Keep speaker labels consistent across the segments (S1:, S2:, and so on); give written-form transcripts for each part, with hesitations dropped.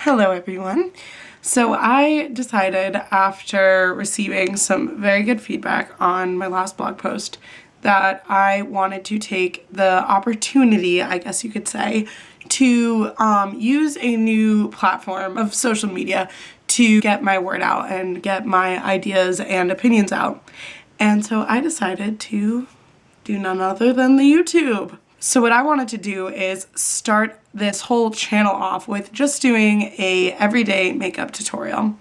S1: Hello everyone. So I decided after receiving some very good feedback on my last blog post that I wanted to take the opportunity, I guess you could say, to use a new platform of social media to get my word out and get my ideas and opinions out. And so I decided to do none other than the YouTube. So what I wanted to do is start this whole channel off with just doing a everyday makeup tutorial.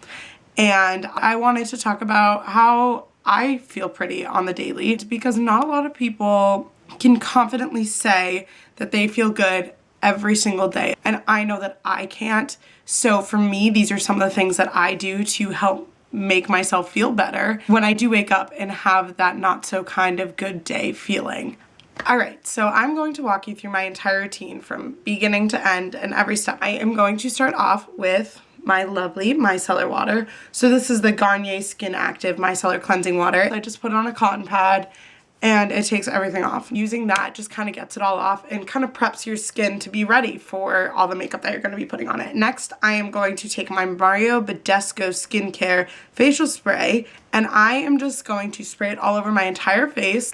S1: And I wanted to talk about how I feel pretty on the daily, because not a lot of people can confidently say that they feel good every single day. And I know that I can't. So for me, these are some of the things that I do to help make myself feel better when I do wake up and have that not so kind of good day feeling. Alright, so I'm going to walk you through my entire routine from beginning to end and every step. I am going to start off with my lovely micellar water. So this is the Garnier Skin Active Micellar Cleansing Water. I just put it on a cotton pad and it takes everything off. Using that just kind of gets it all off and kind of preps your skin to be ready for all the makeup that you're going to be putting on it. Next, I am going to take my Mario Badescu Skincare Facial Spray and I am just going to spray it all over my entire face.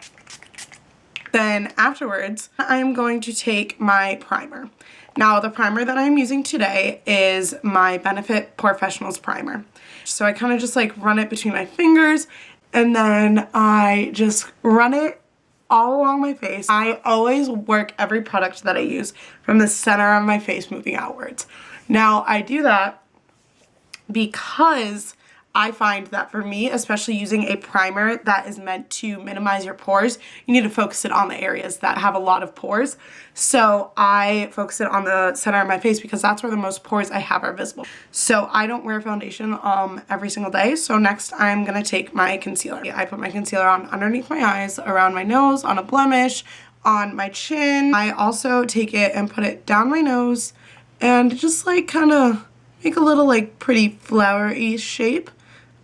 S1: Then afterwards, I'm going to take my primer. Now, the primer that I'm using today is my Benefit Professionals Primer. So I kind of just like run it between my fingers and then I just run it all along my face. I always work every product that I use from the center of my face moving outwards. Now, I do that because I find that for me, especially using a primer that is meant to minimize your pores, you need to focus it on the areas that have a lot of pores. So I focus it on the center of my face because that's where the most pores I have are visible. So I don't wear foundation every single day. So next I'm going to take my concealer. I put my concealer on underneath my eyes, around my nose, on a blemish, on my chin. I also take it and put it down my nose and just like kind of make a little like pretty flowery shape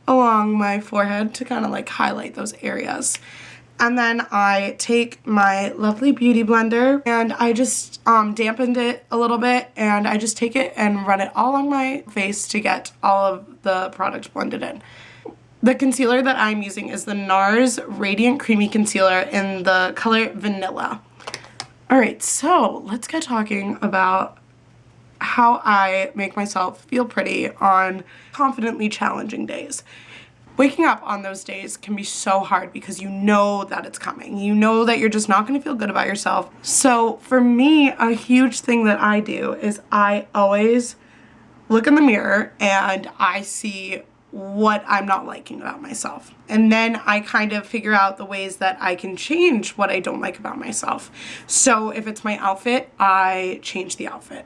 S1: along my forehead to kind of like highlight those areas. And then I take my lovely beauty blender and I just dampened it a little bit and I just take it and run it all on my face to get all of the product blended in. The concealer that I'm using is the NARS Radiant Creamy Concealer in the color Vanilla. Alright, so let's get talking about how I make myself feel pretty on confidently challenging days. Waking up on those days can be so hard because you know that it's coming. You know that you're just not going to feel good about yourself. So for me, a huge thing that I do is I always look in the mirror and I see what I'm not liking about myself. And then I kind of figure out the ways that I can change what I don't like about myself. So if it's my outfit, I change the outfit.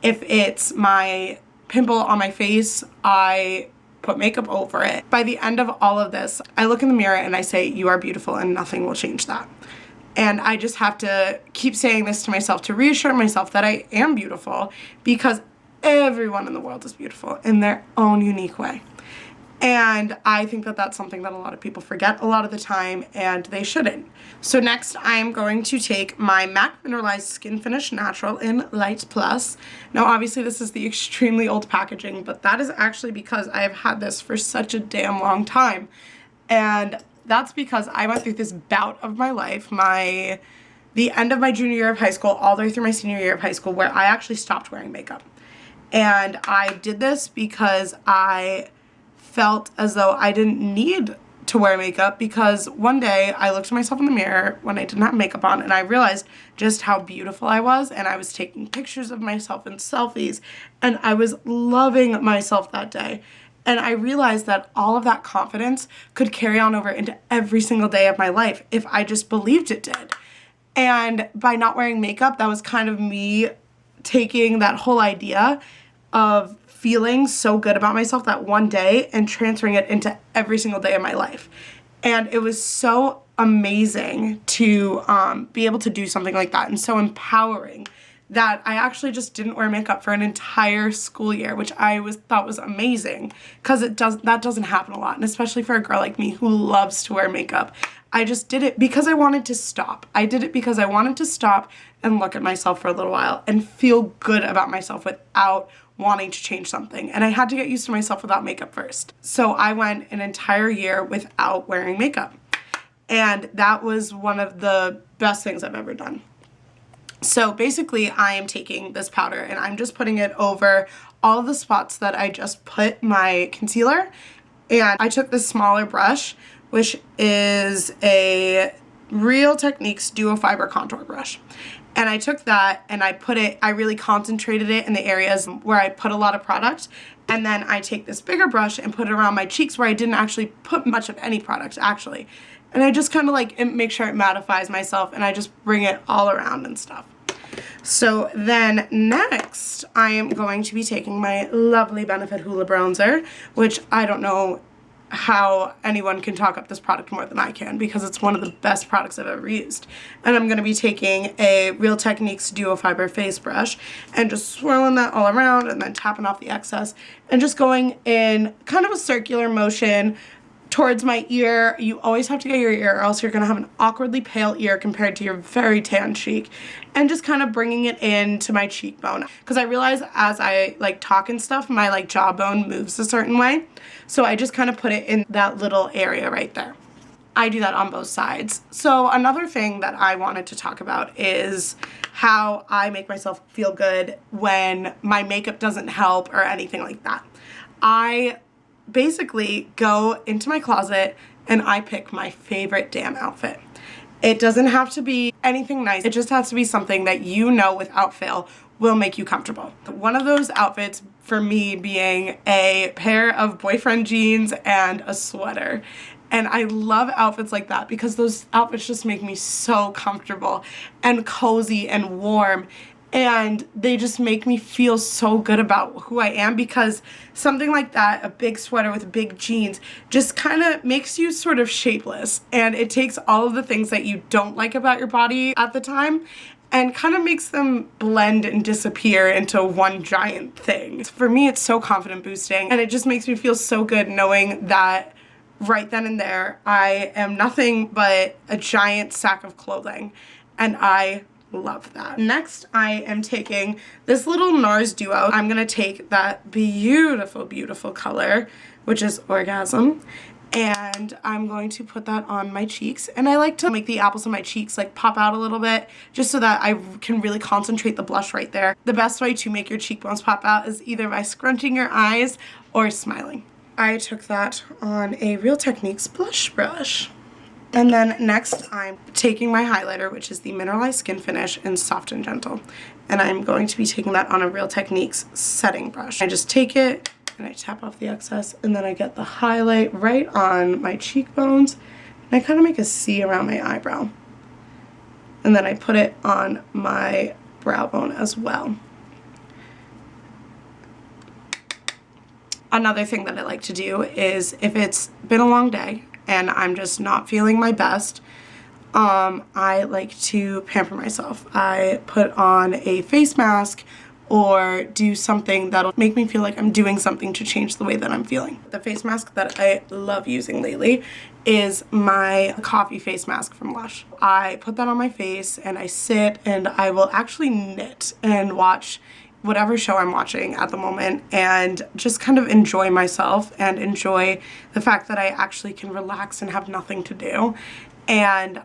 S1: If it's my pimple on my face, I put makeup over it. By the end of all of this, I look in the mirror and I say, you are beautiful and nothing will change that. And I just have to keep saying this to myself to reassure myself that I am beautiful because everyone in the world is beautiful in their own unique way. And I think that that's something that a lot of people forget a lot of the time, and they shouldn't. So next, I'm going to take my MAC Mineralized Skin Finish Natural in Light Plus. Now, obviously, this is the extremely old packaging, but that is actually because I have had this for such a damn long time. And that's because I went through this bout of my life, the end of my junior year of high school, all the way through my senior year of high school, where I actually stopped wearing makeup. And I did this because I felt as though I didn't need to wear makeup because one day I looked at myself in the mirror when I didn't have makeup on and I realized just how beautiful I was, and I was taking pictures of myself and selfies and I was loving myself that day. And I realized that all of that confidence could carry on over into every single day of my life if I just believed it did. And by not wearing makeup, that was kind of me taking that whole idea of feeling so good about myself that one day and transferring it into every single day of my life. And it was so amazing to be able to do something like that and so empowering that I actually just didn't wear makeup for an entire school year, which I thought was amazing because that doesn't happen a lot, and especially for a girl like me who loves to wear makeup. I just did it because I wanted to stop. I did it because I wanted to stop and look at myself for a little while and feel good about myself without wanting to change something, and I had to get used to myself without makeup first. So I went an entire year without wearing makeup, and that was one of the best things I've ever done. So basically I am taking this powder and I'm just putting it over all of the spots that I just put my concealer, and I took this smaller brush, which is a Real Techniques Duo Fiber Contour Brush. And I took that and I really concentrated it in the areas where I put a lot of product. And then I take this bigger brush and put it around my cheeks where I didn't actually put much of any product actually. And I just kind of like make sure it mattifies myself, and I just bring it all around and stuff. So then next I am going to be taking my lovely Benefit Hoola Bronzer, which I don't know how anyone can talk up this product more than I can, because it's one of the best products I've ever used. And I'm going to be taking a Real Techniques Duo Fiber face brush and just swirling that all around and then tapping off the excess and just going in kind of a circular motion towards my ear. You always have to get your ear or else you're going to have an awkwardly pale ear compared to your very tan cheek, and just kind of bringing it into my cheekbone, because I realize as I like talk and stuff, my like jawbone moves a certain way, so I just kind of put it in that little area right there. I do that on both sides. So another thing that I wanted to talk about is how I make myself feel good when my makeup doesn't help or anything like that. I basically go into my closet and I pick my favorite damn outfit. It doesn't have to be anything nice. It just has to be something that you know without fail will make you comfortable. One of those outfits for me being a pair of boyfriend jeans and a sweater. And I love outfits like that because those outfits just make me so comfortable and cozy and warm. And they just make me feel so good about who I am, because something like that, a big sweater with big jeans, just kind of makes you sort of shapeless. And it takes all of the things that you don't like about your body at the time and kind of makes them blend and disappear into one giant thing. For me, it's so confident boosting, and it just makes me feel so good knowing that right then and there, I am nothing but a giant sack of clothing, and I love that. Next, I am taking this little NARS Duo. I'm gonna take that beautiful, beautiful color, which is Orgasm, and I'm going to put that on my cheeks. And I like to make the apples of my cheeks like pop out a little bit, just so that I can really concentrate the blush right there. The best way to make your cheekbones pop out is either by scrunching your eyes or smiling. I took that on a Real Techniques blush brush. And then next I'm taking my highlighter, which is the Mineralized Skin Finish in Soft and Gentle. And I'm going to be taking that on a Real Techniques setting brush. I just take it and I tap off the excess, and then I get the highlight right on my cheekbones. And I kind of make a C around my eyebrow. And then I put it on my brow bone as well. Another thing that I like to do is, if it's been a long day and I'm just not feeling my best, I like to pamper myself. I put on a face mask or do something that'll make me feel like I'm doing something to change the way that I'm feeling. The face mask that I love using lately is my coffee face mask from Lush. I put that on my face and I sit and I will actually knit and watch whatever show I'm watching at the moment and just kind of enjoy myself and enjoy the fact that I actually can relax and have nothing to do. And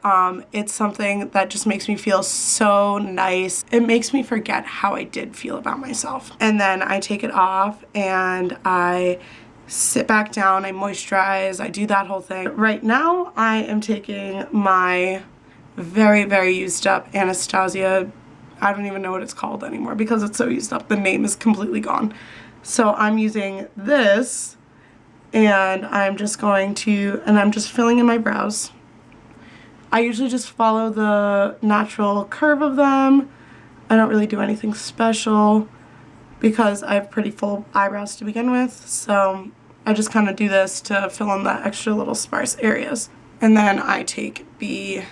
S1: it's something that just makes me feel so nice. It makes me forget how I did feel about myself. And then I take it off and I sit back down, I moisturize, I do that whole thing. Right now I am taking my very, very used up Anastasia, I don't even know what it's called anymore because it's so used up. The name is completely gone. So I'm using this, and I'm just filling in my brows. I usually just follow the natural curve of them. I don't really do anything special because I have pretty full eyebrows to begin with. So I just kind of do this to fill in the extra little sparse areas. And then I take the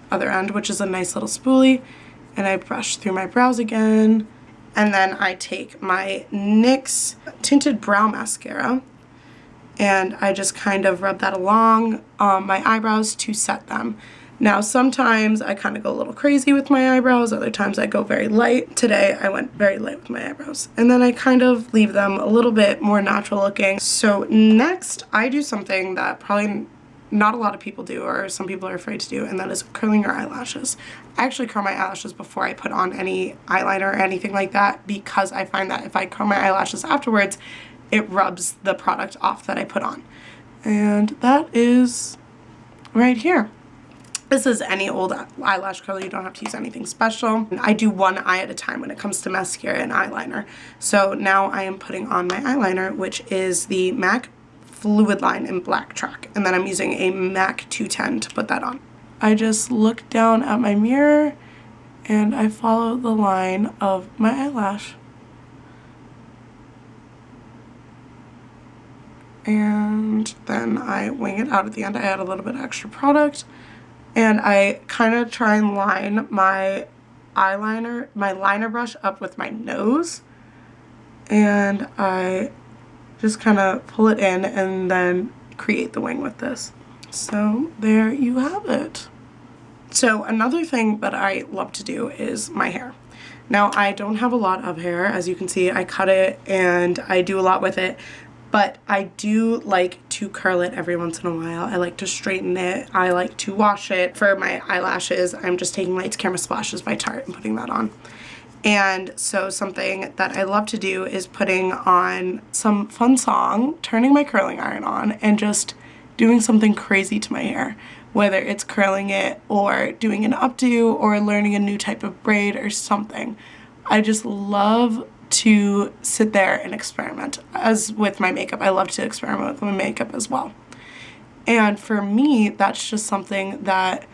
S1: other end, which is a nice little spoolie, and I brush through my brows again. And then I take my NYX Tinted Brow Mascara and I just kind of rub that along my eyebrows to set them. Now sometimes I kind of go a little crazy with my eyebrows, other times I go very light. Today I went very light with my eyebrows. And then I kind of leave them a little bit more natural looking. So next I do something that probably not a lot of people do, or some people are afraid to do, and that is curling your eyelashes. I actually curl my eyelashes before I put on any eyeliner or anything like that, because I find that if I curl my eyelashes afterwards, it rubs the product off that I put on. And that is right here. This is any old eyelash curler. You don't have to use anything special. I do one eye at a time when it comes to mascara and eyeliner. So now I am putting on my eyeliner, which is the MAC Fluid Line in Black Track, and then I'm using a MAC 210 to put that on. I just look down at my mirror and I follow the line of my eyelash. And then I wing it out at the end. I add a little bit of extra product, and I kind of try and line my eyeliner, my liner brush up with my nose, and I just kind of pull it in and then create the wing with this. So there you have it. So another thing that I love to do is my hair. Now I don't have a lot of hair. As you can see, I cut it and I do a lot with it, but I do like to curl it every once in a while. I like to straighten it. I like to wash it. For my eyelashes, I'm just taking Lights Camera Splashes by Tarte and putting that on. And so something that I love to do is putting on some fun song, turning my curling iron on, and just doing something crazy to my hair. Whether it's curling it or doing an updo or learning a new type of braid or something. I just love to sit there and experiment. As with my makeup, I love to experiment with my makeup as well. And for me, that's just something that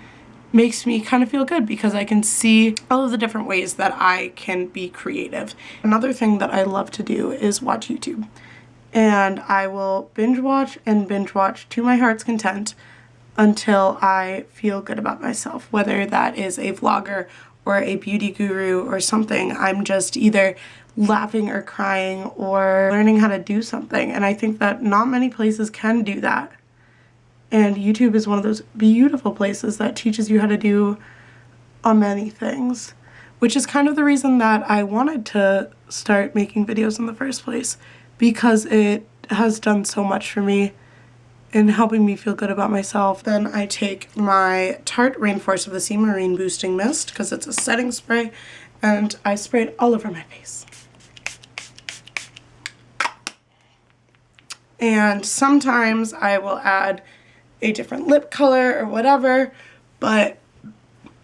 S1: makes me kind of feel good, because I can see all of the different ways that I can be creative. Another thing that I love to do is watch YouTube. And I will binge watch and binge watch to my heart's content until I feel good about myself. Whether that is a vlogger or a beauty guru or something, I'm just either laughing or crying or learning how to do something. And I think that not many places can do that. And YouTube is one of those beautiful places that teaches you how to do many things, which is kind of the reason that I wanted to start making videos in the first place, because it has done so much for me in helping me feel good about myself. Then I take my Tarte Rainforest of the Sea Marine Boosting Mist, because it's a setting spray, and I spray it all over my face. And sometimes I will add a different lip color or whatever, but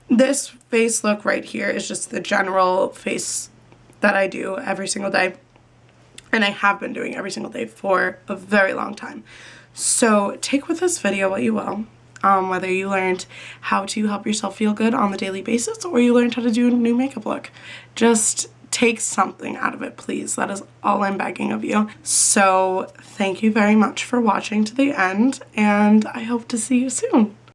S1: this face look right here is just the general face that I do every single day, and I have been doing every single day for a very long time. So take with this video what you will, whether you learned how to help yourself feel good on the daily basis or you learned how to do a new makeup look. Just take something out of it, please. That is all I'm begging of you. So thank you very much for watching to the end, and I hope to see you soon.